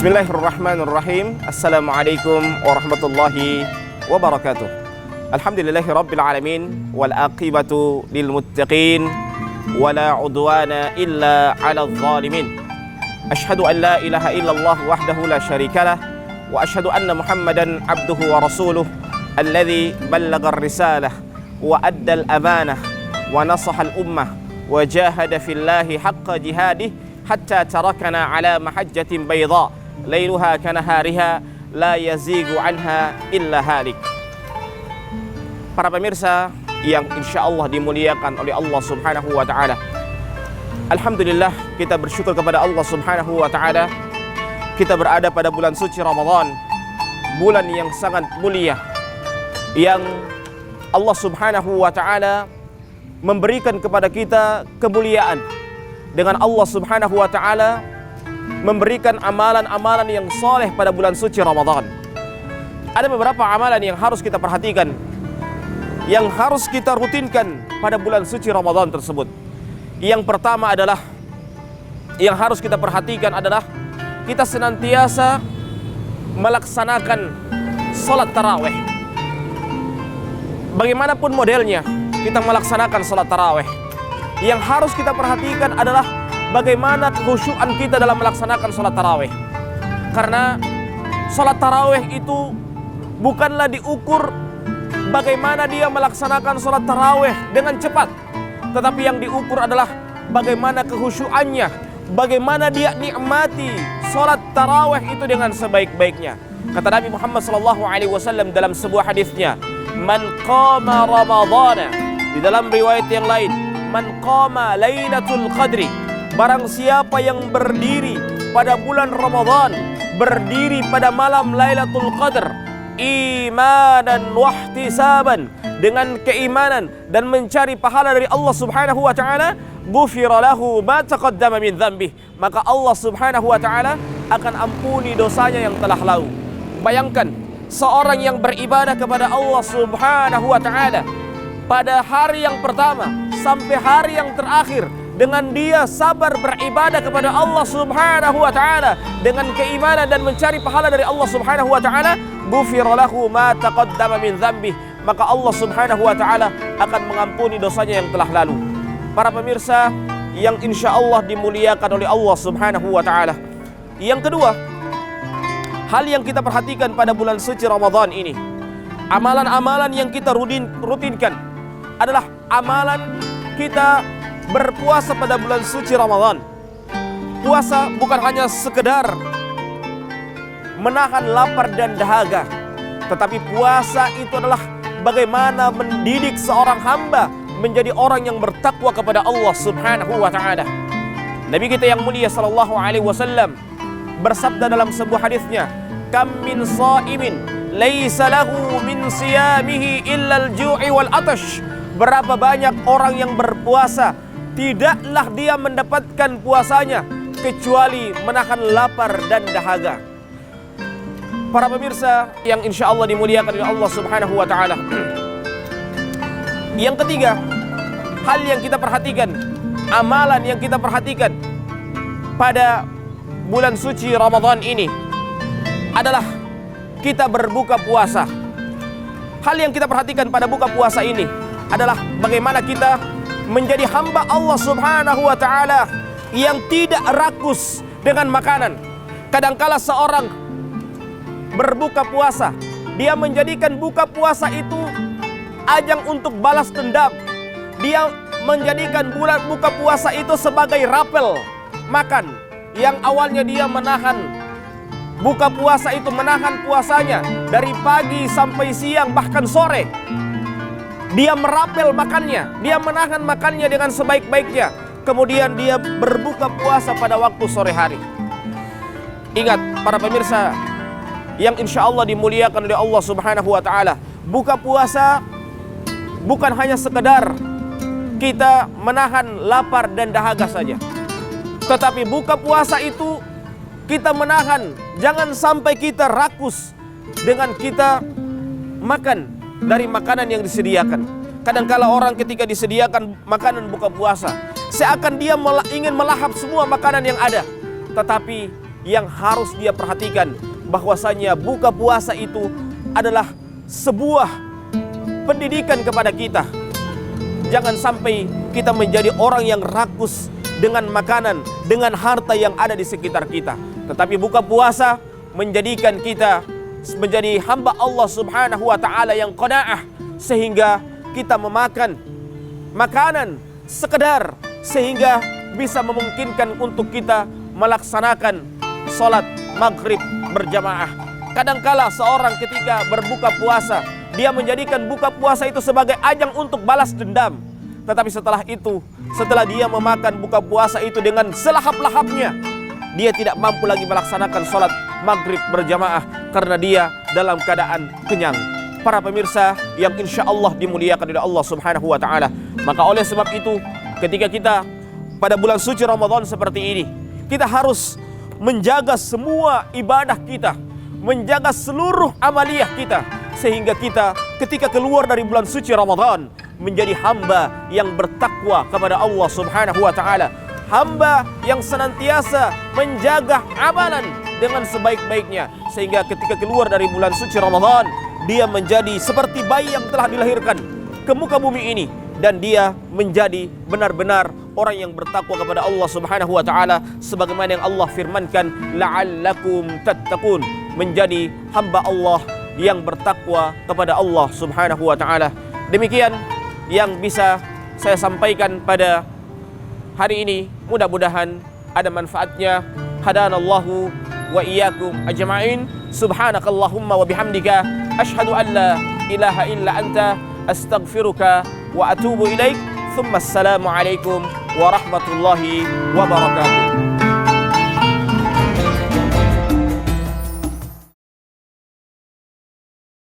Bismillahirrahmanirrahim. Assalamualaikum warahmatullahi wabarakatuh. Alhamdulillahi rabbil alamin wal aqibatu lil muttaqin wala udwana illa 'alal zalimin. Asyhadu an la ilaha illallah wahdahu la syarikalah wa asyhadu anna Muhammadan abduhu wa rasuluh alladzi ballagha ar-risalah wa adda al-amanah wa nasaha al-ummah wa jahada fillahi haqqa jihadih hatta tarakana ala mahajjatin bayda lailuha kanahariha la yazigu anha illa halik. Para pemirsa yang insya Allah dimuliakan oleh Allah subhanahu wa ta'ala, alhamdulillah kita bersyukur kepada Allah subhanahu wa ta'ala. Kita berada pada bulan suci Ramadan, bulan yang sangat mulia, yang Allah subhanahu wa ta'ala memberikan kepada kita kemuliaan. Dengan Allah subhanahu wa ta'ala memberikan amalan-amalan yang soleh pada bulan suci Ramadan. Ada beberapa amalan yang harus kita perhatikan, yang harus kita rutinkan pada bulan suci Ramadan tersebut. Yang pertama adalah, yang harus kita perhatikan adalah kita senantiasa melaksanakan sholat tarawih. Bagaimanapun modelnya, kita melaksanakan sholat tarawih. Yang harus kita perhatikan adalah bagaimana kekhusyuan kita dalam melaksanakan sholat tarawih. Karena sholat tarawih itu bukanlah diukur bagaimana dia melaksanakan sholat tarawih dengan cepat, tetapi yang diukur adalah bagaimana kekhusyuannya, bagaimana dia nikmati sholat tarawih itu dengan sebaik-baiknya. Kata Nabi Muhammad SAW dalam sebuah hadisnya, man qama ramadhana, di dalam riwayat yang lain, man qama lailatul qadri, barang siapa yang berdiri pada bulan Ramadan, berdiri pada malam Lailatul Qadar, imanan wahtisaban, dengan keimanan dan mencari pahala dari Allah subhanahu wa ta'ala, ghufira lahu ma taqaddama min dzambih, maka Allah subhanahu wa ta'ala akan ampuni dosanya yang telah lalu. Bayangkan seorang yang beribadah kepada Allah subhanahu wa ta'ala pada hari yang pertama sampai hari yang terakhir, dengan dia sabar beribadah kepada Allah subhanahu wa ta'ala dengan keimanan dan mencari pahala dari Allah subhanahu wa ta'ala, ghufira lahu ma taqaddama min dzambih, maka Allah subhanahu wa ta'ala akan mengampuni dosanya yang telah lalu. Para pemirsa yang insya Allah dimuliakan oleh Allah subhanahu wa ta'ala, yang kedua, hal yang kita perhatikan pada bulan suci Ramadan ini, amalan-amalan yang kita rutinkan adalah amalan kita berpuasa pada bulan suci Ramadan. Puasa bukan hanya sekedar menahan lapar dan dahaga, tetapi puasa itu adalah bagaimana mendidik seorang hamba menjadi orang yang bertakwa kepada Allah subhanahu wa ta'ala. Nabi kita yang mulia sallallahu alaihi wasallam bersabda dalam sebuah hadisnya, kam min shaimin laisa lahu min siyamihi illa al-ju'i wal atash, berapa banyak orang yang berpuasa tidaklah dia mendapatkan puasanya kecuali menahan lapar dan dahaga. Para pemirsa yang insya Allah dimuliakan oleh Allah subhanahu wa ta'ala, yang ketiga, hal yang kita perhatikan, amalan yang kita perhatikan pada bulan suci Ramadan ini adalah kita berbuka puasa. Hal yang kita perhatikan pada buka puasa ini adalah bagaimana kita menjadi hamba Allah subhanahu wa ta'ala yang tidak rakus dengan makanan. Kadangkala seorang berbuka puasa, dia menjadikan buka puasa itu ajang untuk balas dendam. Dia menjadikan bulan buka puasa itu sebagai rapel makan. Yang awalnya dia menahan buka puasa itu, menahan puasanya dari pagi sampai siang bahkan sore, dia merapel makannya, dia menahan makannya dengan sebaik-baiknya. Kemudian dia berbuka puasa pada waktu sore hari. Ingat para pemirsa yang insya Allah dimuliakan oleh Allah subhanahu wa ta'ala, buka puasa bukan hanya sekedar kita menahan lapar dan dahaga saja, tetapi buka puasa itu kita menahan, jangan sampai kita rakus dengan kita makan dari makanan yang disediakan. Kadangkala orang ketika disediakan makanan buka puasa, seakan dia ingin melahap semua makanan yang ada. Tetapi yang harus dia perhatikan, bahwasanya buka puasa itu adalah sebuah pendidikan kepada kita. Jangan sampai kita menjadi orang yang rakus dengan makanan, dengan harta yang ada di sekitar kita. Tetapi buka puasa menjadikan kita menjadi hamba Allah Subhanahu wa ta'ala yang qanaah, sehingga kita memakan makanan sekedar sehingga bisa memungkinkan untuk kita melaksanakan sholat maghrib berjamaah. Kadangkala seorang ketika berbuka puasa, dia menjadikan buka puasa itu sebagai ajang untuk balas dendam. Tetapi setelah itu, setelah dia memakan buka puasa itu dengan selahap-lahapnya, dia tidak mampu lagi melaksanakan sholat maghrib berjamaah karena dia dalam keadaan kenyang. Para pemirsa yang insya Allah dimuliakan oleh Allah Subhanahu wa ta'ala, maka oleh sebab itu ketika kita pada bulan suci Ramadan seperti ini, kita harus menjaga semua ibadah kita, menjaga seluruh amaliyah kita, sehingga kita ketika keluar dari bulan suci Ramadan menjadi hamba yang bertakwa kepada Allah Subhanahu wa ta'ala, hamba yang senantiasa menjaga amalan dengan sebaik-baiknya, sehingga ketika keluar dari bulan suci Ramadan dia menjadi seperti bayi yang telah dilahirkan ke muka bumi ini, dan dia menjadi benar-benar orang yang bertakwa kepada Allah Subhanahu wa ta'ala, sebagaimana yang Allah firmankan, la'allakum tattaqun, menjadi hamba Allah yang bertakwa kepada Allah Subhanahu wa ta'ala. Demikian yang bisa saya sampaikan pada hari ini, mudah-mudahan ada manfaatnya. Hadanallahu wa iyyakum ajma'in. Subhanakallahumma wa bihamdika asyhadu an la ilaha illa anta astaghfiruka wa atubu ilaik. Thumma assalamu alaikum warahmatullahi wabarakatuh.